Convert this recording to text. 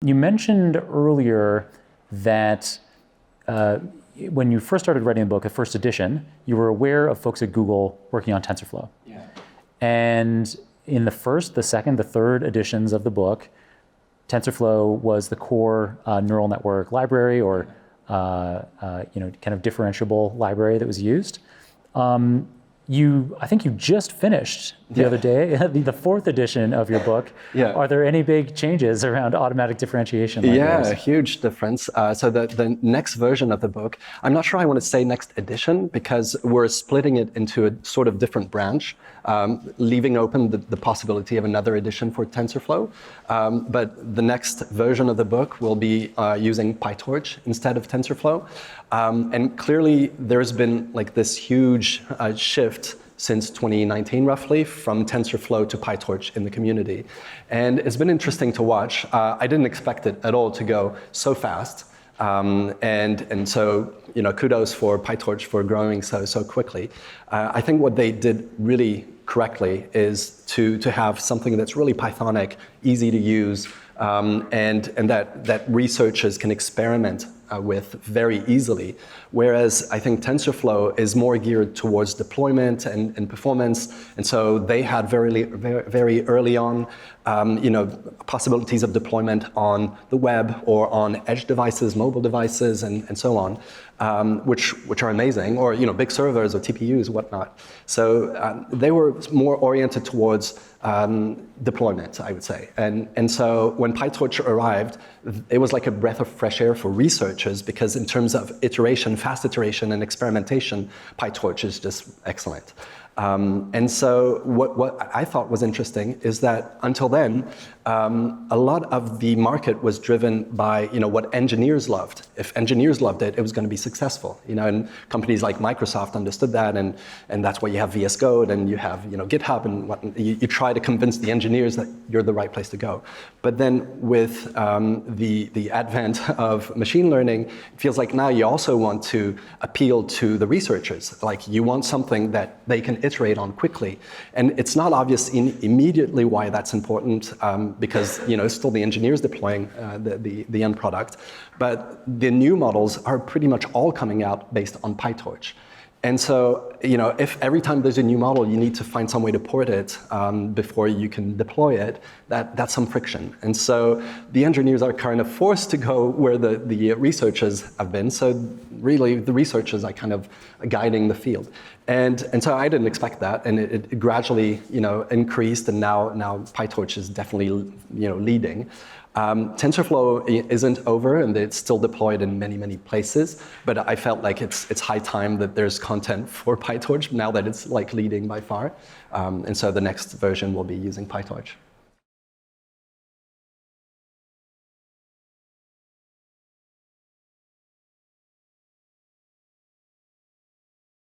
You mentioned earlier that when you first started writing the book, the first edition, you were aware of folks at Google working on TensorFlow. Yeah. And in the first, the second, the third editions of the book, TensorFlow was the core neural network library or kind of differentiable library that was used. I think you just finished the other day, the fourth edition of your book. Yeah. Are there any big changes around automatic differentiation libraries? Yeah, huge difference. So the next version of the book, I'm not sure I want to say next edition because we're splitting it into a sort of different branch, leaving open the possibility of another edition for TensorFlow. But the next version of the book will be using PyTorch instead of TensorFlow. And clearly there's been like this huge shift since 2019 roughly from TensorFlow to PyTorch in the community. And it's been interesting to watch. I didn't expect it at all to go so fast. And so, kudos for PyTorch for growing so quickly. I think what they did really correctly is to have something that's really Pythonic, easy to use, and that researchers can experiment with very easily. Whereas I think TensorFlow is more geared towards deployment and performance. And so they had very early on, possibilities of deployment on the web or on edge devices, mobile devices, and so on, which are amazing, or big servers or TPUs, whatnot. So they were more oriented towards deployment, I would say. And so when PyTorch arrived, it was like a breath of fresh air for researchers because in terms of iteration, fast iteration and experimentation, PyTorch is just excellent. And so what I thought was interesting is that until then, a lot of the market was driven by what engineers loved. If engineers loved it, it was going to be successful. And companies like Microsoft understood that, and that's why you have VS Code and you have GitHub and what you try to convince the engineers that you're the right place to go. But then with the advent of machine learning, it feels like now you also want to appeal to the researchers. Like you want something that they can iterate on quickly, and it's not obvious immediately why that's important. Because it's still the engineers deploying the end product, but the new models are pretty much all coming out based on PyTorch. And so, if every time there's a new model, you need to find some way to port it before you can deploy it, that's some friction. And so the engineers are kind of forced to go where the researchers have been. So really, the researchers are kind of guiding the field. And so I didn't expect that, and it gradually, increased, and now PyTorch is definitely, leading. TensorFlow isn't over, and it's still deployed in many places. But I felt like it's high time that there's content for PyTorch now that it's like leading by far. And so the next version will be using PyTorch.